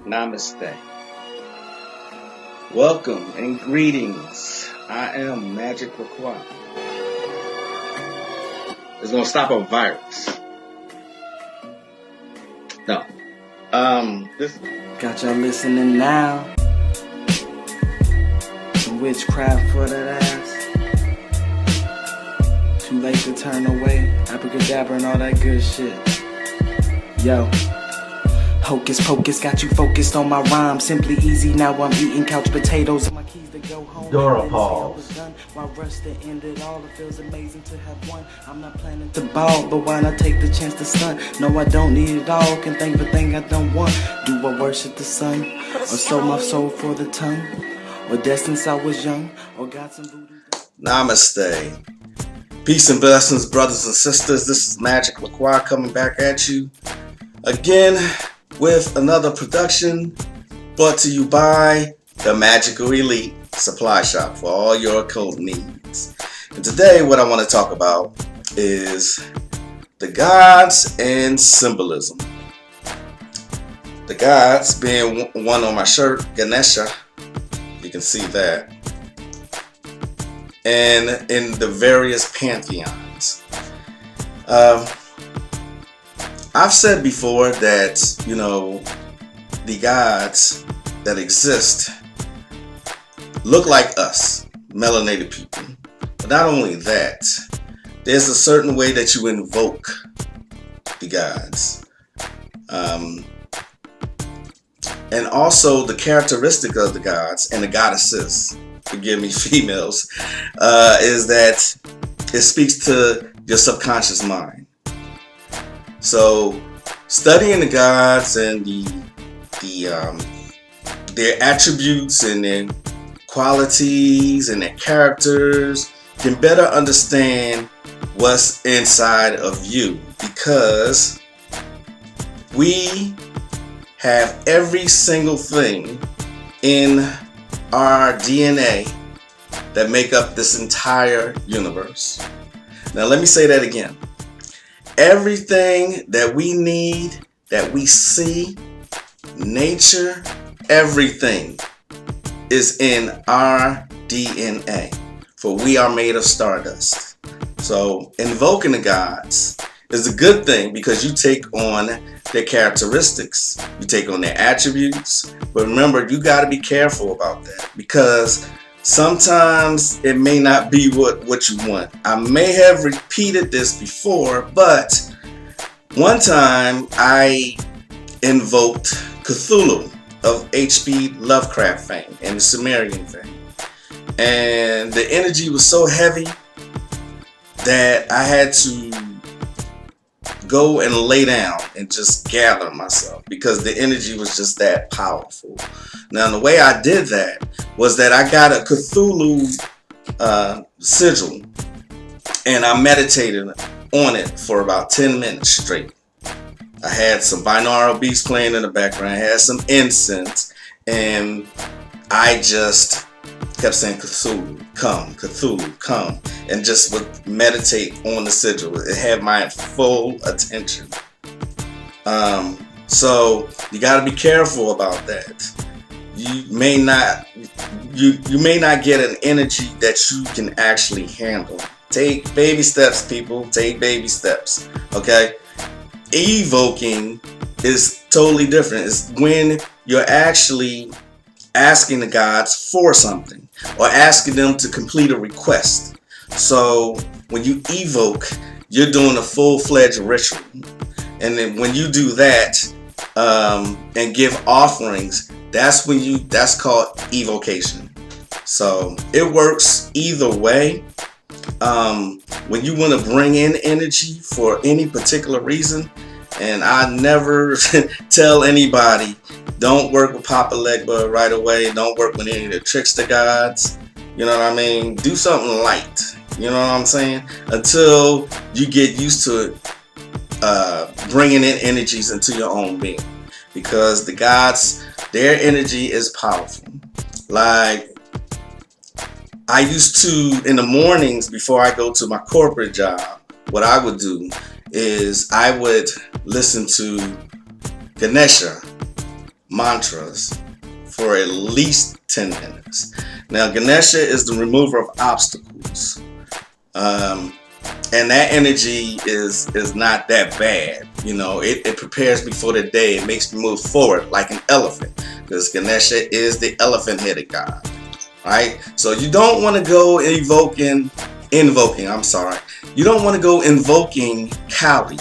Namaste. Welcome and greetings. I am Magick Croix. It's gonna stop a virus. No. This Got y'all listening now. Some witchcraft for that ass. Too late to turn away. Abracadabra and all that good shit. Yo. Hocus pocus got you focused on my rhyme. Simply easy, now I'm eating couch potatoes. My keys to go home. Dora Pauls. My rush to end it all. It feels amazing to have won. I'm not planning to ball, but why not take the chance to stunt? No, I don't need it all. Can thank the thing I don't want. Do I worship the sun? Or sold my soul for the tongue? Or dead since I was young? Or got some voodoo? Namaste. Peace and blessings, brothers and sisters. This is Magick Croix coming back at you again with another production brought to you by the Magical Elite Supply Shop for all your occult needs. And today what I want to talk about is the gods and symbolism. The gods being one on my shirt, Ganesha, you can see that, and in the various pantheons. I've said before that, the gods that exist look like us, melanated people. But not only that, there's a certain way that you invoke the gods. And also the characteristic of the gods and the goddesses, forgive me, females, is that it speaks to your subconscious mind. So studying the gods and their attributes and their qualities and their characters can better understand what's inside of you, because we have every single thing in our DNA that make up this entire universe. Now let me say that again. Everything that we need, that we see, nature, everything is in our DNA, for we are made of stardust. So invoking the gods is a good thing because you take on their characteristics, you take on their attributes. But remember, you got to be careful about that, because sometimes it may not be what you want. I may have repeated this before, but one time I invoked Cthulhu of H.P. Lovecraft fame and the Sumerian fame. And the energy was so heavy that I had to go and lay down and just gather myself, because the energy was just that powerful. Now the way I did that was that I got a Cthulhu sigil and I meditated on it for about 10 minutes straight. I had some binaural beats playing in the background, I had some incense, and I just kept saying, Cthulhu, come, and just would meditate on the sigil. It had my full attention. So you got to be careful about that. You may not get an energy that you can actually handle. Take baby steps, people. Take baby steps. Okay? Evoking is totally different. It's when you're actually asking the gods for something, or asking them to complete a request. So when you evoke, you're doing a full-fledged ritual. And then when you do that and give offerings, that's called evocation. So it works either way. When you want to bring in energy for any particular reason, and I never tell anybody, don't work with Papa Legba right away. Don't work with any of the trickster gods. You know what I mean? Do something light. You know what I'm saying? Until you get used to bringing in energies into your own being. Because the gods, their energy is powerful. Like, I used to, in the mornings before I go to my corporate job, what I would do is I would listen to Ganesha mantras for at least 10 minutes. Now, Ganesha is the remover of obstacles. And that energy is not that bad. You know, it prepares me for the day. It makes me move forward like an elephant, because Ganesha is the elephant-headed god, right? So you don't want to go invoking. I'm sorry. You don't want to go invoking Kali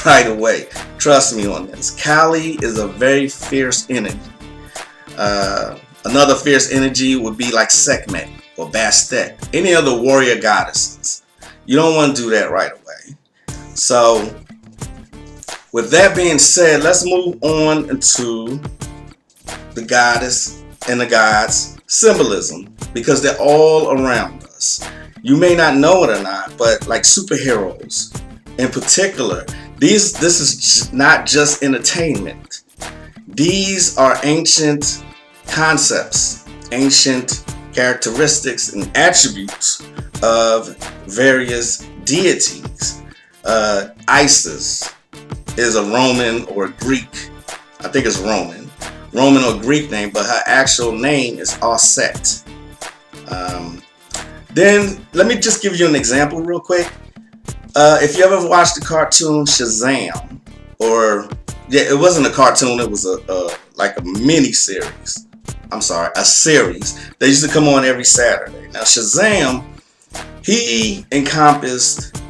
right away. Trust me on this. Kali is a very fierce energy. Another fierce energy would be like Sekhmet or Bastet, any other warrior goddesses. You don't want to do that right away. So with that being said, let's move on into the goddess and the gods symbolism, because they're all around us. You may not know it or not, but like superheroes in particular, this is not just entertainment. These are ancient concepts, ancient characteristics and attributes of various deities. Isis is a Roman or Greek, I think it's Roman or Greek name, but her actual name is Auset. Then let me just give you an example real quick. If you ever watched the cartoon Shazam, or yeah, it wasn't a cartoon, it was like a mini series. I'm sorry, a series. They used to come on every Saturday. Now Shazam, he encompassed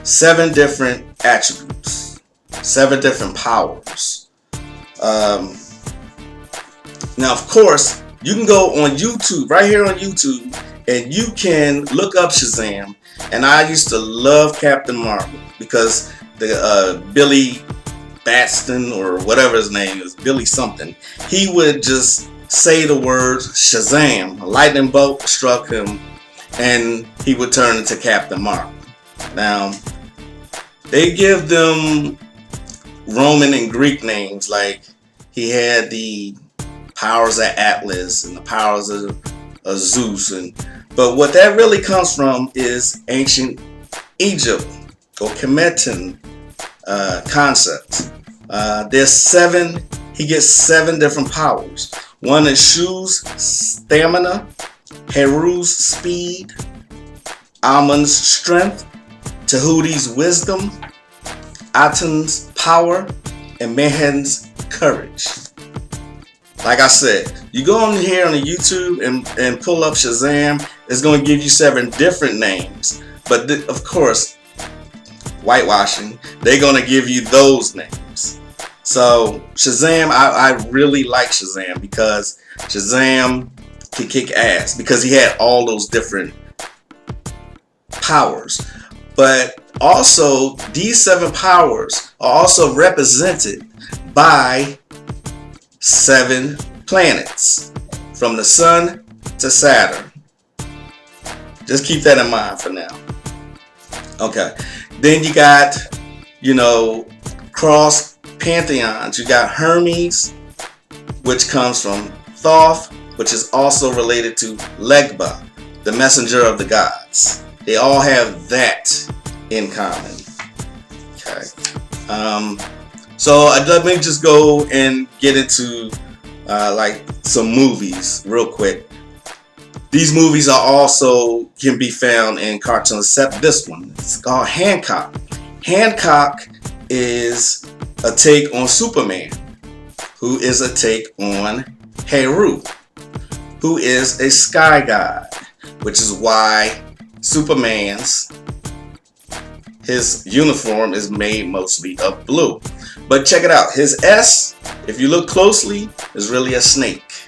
7 different attributes, 7 different powers. Now, of course, you can go on YouTube, right here on YouTube, and you can look up Shazam. And I used to love Captain Marvel, because the Billy Batson, or whatever his name is, Billy something, he would just say the words Shazam, a lightning bolt struck him, and he would turn into Captain Marvel. Now, they give them Roman and Greek names, like he had the powers of Atlas and the powers of Zeus, but what that really comes from is ancient Egypt or Kemetan concepts. There's 7. He gets 7 different powers. One is Shu's stamina, Heru's speed, Amun's strength, Tahuti's wisdom, Aten's power, and Mehen's courage. Like I said, you go on here on the YouTube and pull up Shazam, it's going to give you 7 different names. But of course, whitewashing, they're going to give you those names. So Shazam, I really like Shazam, because Shazam can kick ass, because he had all those different powers. But also, these 7 powers are also represented by 7 planets, from the sun to Saturn. Just keep that in mind for now. Okay. Then you got, cross pantheons. You got Hermes, which comes from Thoth, which is also related to Legba, the messenger of the gods. They all have that in common. Okay. So let me just go and get into like some movies real quick. These movies can be found in cartoons, except this one. It's called Hancock. Hancock is a take on Superman, who is a take on Heru, who is a sky god, which is why his uniform is made mostly of blue. But check it out. His S, if you look closely, is really a snake.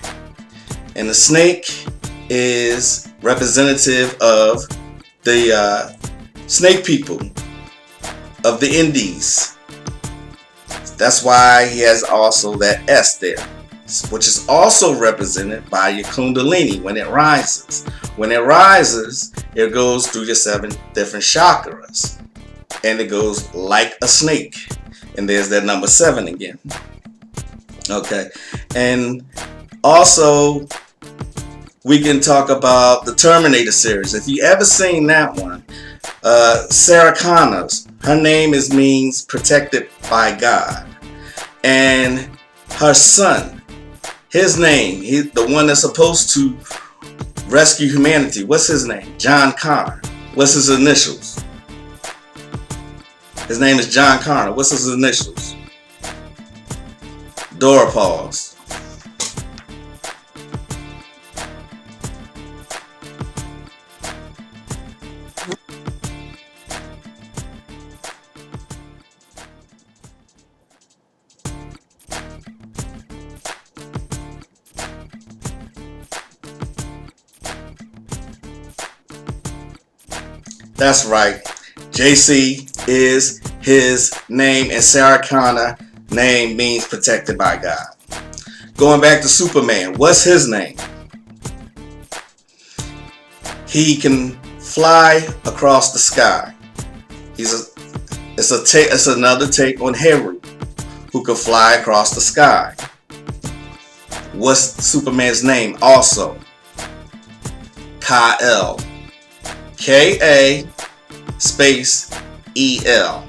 And the snake is representative of the snake people of the Indies. That's why he has also that S there, which is also represented by your Kundalini when it rises. When it rises, it goes through your 7 different chakras. And it goes like a snake. And there's that number 7 again. Okay. And also, we can talk about the Terminator series. If you ever seen that one, Sarah Connors, her name means protected by God. And her son, His name, the one that's supposed to rescue humanity. What's his name? John Connor. What's his initials? His name is John Connor. What's his initials? Dora pause. That's right. JC is his name, and Sarah Connor name means protected by God. Going back to Superman, what's his name? He can fly across the sky. It's another take on Heru, who can fly across the sky. What's Superman's name also? Kal. Ka space El.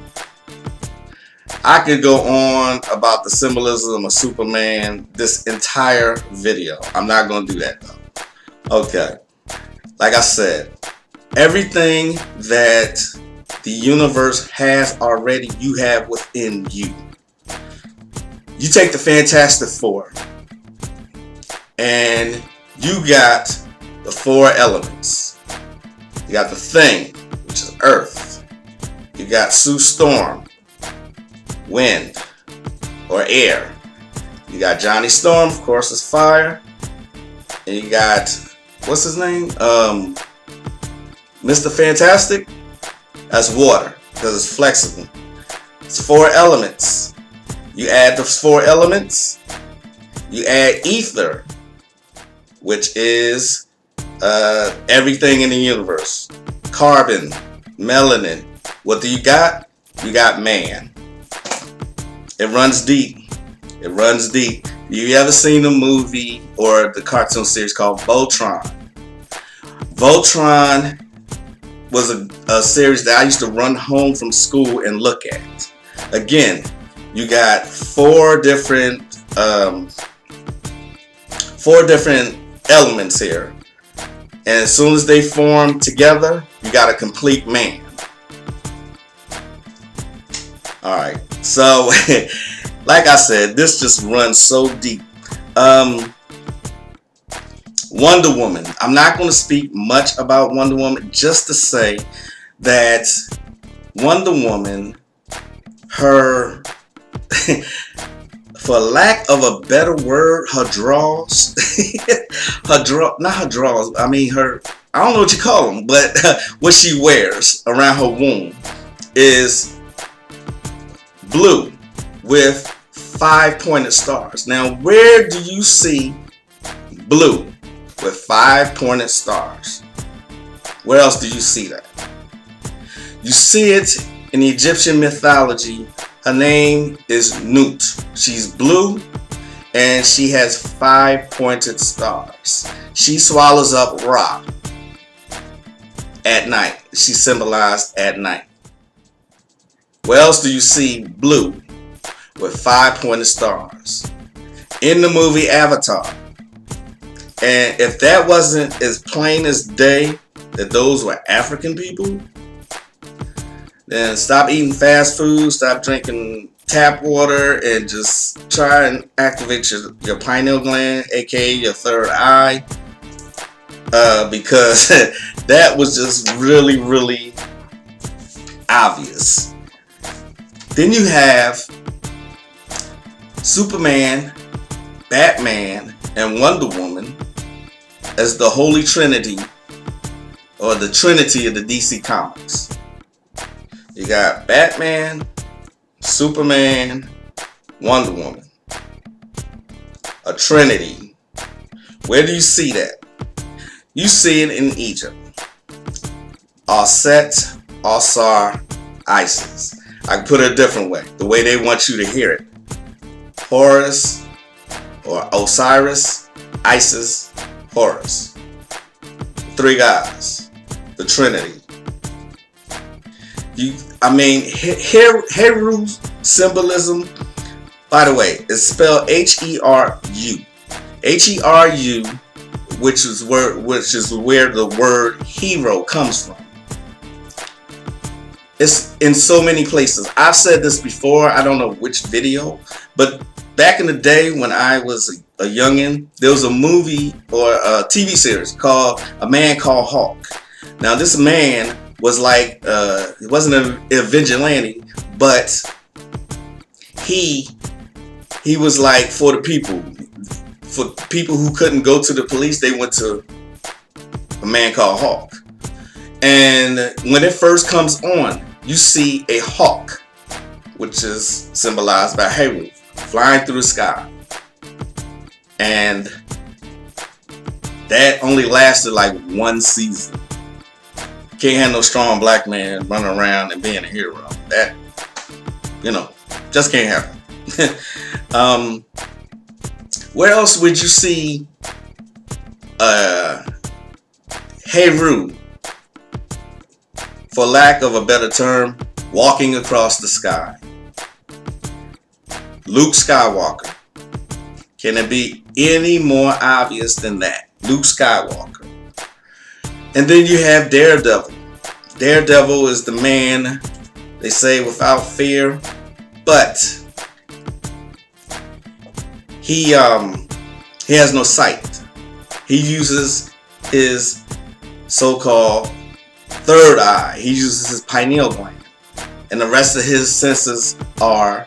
I could go on about the symbolism of Superman this entire video. I'm not going to do that though. Okay. Like I said, everything that the universe has already, you have within you. You take the Fantastic Four, and you got the 4 elements. You got the Thing, which is Earth. You got Sue Storm, wind or air. You got Johnny Storm, of course, is fire. And you got, what's his name? Mr. Fantastic. That's water, because it's flexible. It's 4 elements. You add those 4 elements. You add ether, which is everything in the universe. Carbon, melanin. What do you got? You got man. It runs deep. It runs deep. You ever seen the movie or the cartoon series called Voltron? Voltron was a series that I used to run home from school and look at. Again, you got 4 different elements here. And as soon as they form together, you got a complete man. Alright, so like I said, this just runs so deep. Wonder Woman. I'm not going to speak much about Wonder Woman, just to say that Wonder Woman, her, for lack of a better word, her draws, not her draws, I mean her, I don't know what you call them, but what she wears around her womb is blue with 5 pointed stars. Now, where do you see blue with 5 pointed stars? Where else do you see that? You see it in the Egyptian mythology. Her name is Nut. She's blue and she has 5 pointed stars. She swallows up Ra at night. She's symbolized at night. Where else do you see blue with 5 pointed stars? In the movie Avatar. And if that wasn't as plain as day that those were African people, then stop eating fast food, stop drinking tap water, and just try and activate your pineal gland, aka your third eye, because that was just really, really obvious. Then you have Superman, Batman, and Wonder Woman as the Holy Trinity, or the Trinity of the DC Comics. You got Batman, Superman, Wonder Woman. A Trinity. Where do you see that? You see it in Egypt. Set, Osar, Isis. I can put it a different way, the way they want you to hear it. Horus or Osiris, Isis, Horus. 3 gods. The Trinity. Heru's symbolism, by the way, is spelled Heru. Heru, which is where the word hero comes from. It's in so many places. I've said this before, I don't know which video, but back in the day when I was a youngin', there was a movie or a TV series called A Man Called Hawk. Now this man was like, he wasn't a vigilante, but he was like for the people. For people who couldn't go to the police, they went to A Man Called Hawk. And when it first comes on, you see a hawk, which is symbolized by Heru, flying through the sky. And that only lasted like one season. Can't have no strong black man running around and being a hero. That, just can't happen. Where else would you see Heru, for lack of a better term, walking across the sky? Luke Skywalker. Can it be any more obvious than that? Luke Skywalker. And then you have Daredevil. Daredevil is the man, they say, without fear, but he has no sight. He uses his so-called third eye. He uses his pineal gland, and the rest of his senses are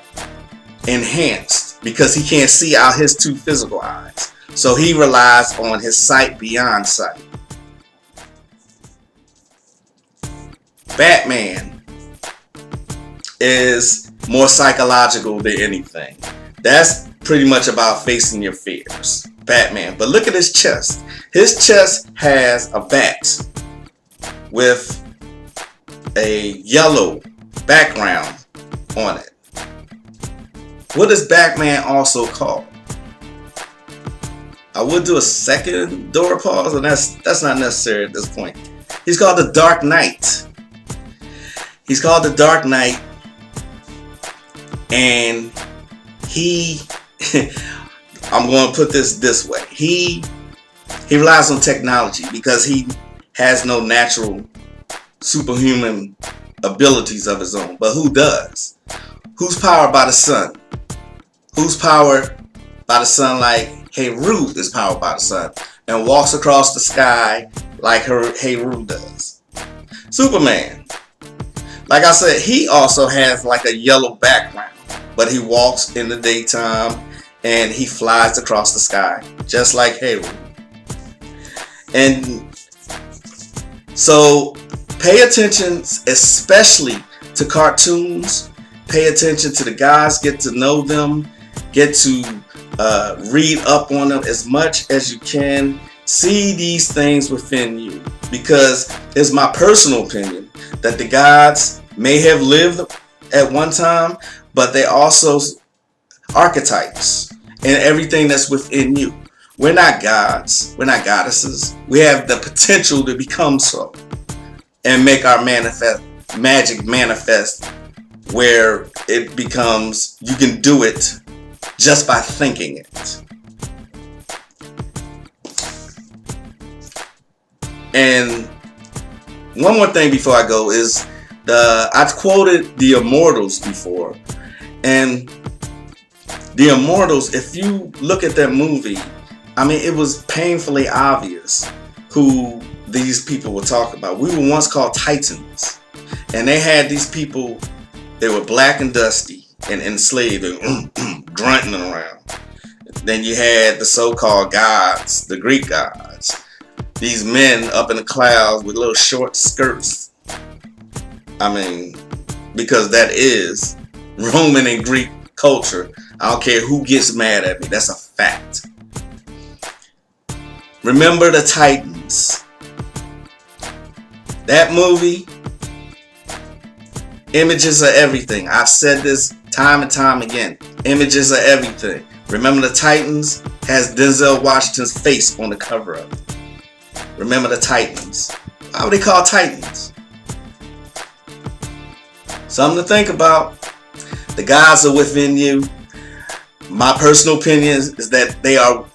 enhanced because he can't see out his two physical eyes. So he relies on his sight beyond sight. Batman is more psychological than anything. That's pretty much about facing your fears. Batman. But look at his chest. His chest has a bat with a yellow background on it. What is Batman also called? I would do a second door pause, and that's not necessary at this point. He's called the Dark Knight. He's called the Dark Knight, and he I'm going to put this way. He relies on technology because he has no natural superhuman abilities of his own. But who does? Who's powered by the sun? Who's powered by the sun like Heru is powered by the sun and walks across the sky like Heru does? Superman. Like I said, he also has like a yellow background, but he walks in the daytime and he flies across the sky just like Heru. And so pay attention, especially to cartoons. Pay attention to the guys, get to know them, get to read up on them as much as you can. See these things within you, because it's my personal opinion that the gods may have lived at one time, but they also archetypes and everything that's within you. We're not gods, we're not goddesses. We have the potential to become so and make our magic manifest, where it becomes, you can do it just by thinking it. And one more thing before I go is I've quoted the Immortals before, and the Immortals, if you look at that movie, I mean, it was painfully obvious who these people were talking about. We were once called Titans, and they had these people, they were black and dusty and enslaved and grunting around. Then you had the so-called gods, the Greek gods. These men up in the clouds with little short skirts. I mean, because that is Roman and Greek culture. I don't care who gets mad at me. That's a fact. Remember the Titans. That movie, images are everything. I've said this time and time again. Images are everything. Remember the Titans has Denzel Washington's face on the cover of it. Remember the Titans. Why would they call Titans? Something to think about. The gods are within you. My personal opinion is that they are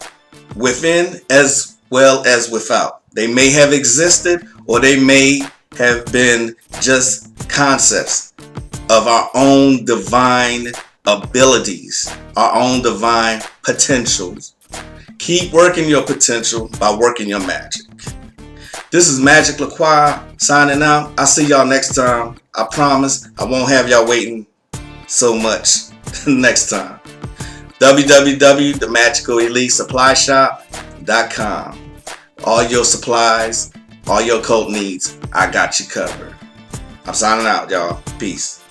within as well as without. They may have existed, or they may have been just concepts of our own divine abilities, our own divine potentials. Keep working your potential by working your magic. This is Magick Croix signing out. I'll see y'all next time. I promise I won't have y'all waiting so much next time. www.themagicalelitesupplyshop.com. All your supplies, all your cult needs, I got you covered. I'm signing out, y'all. Peace.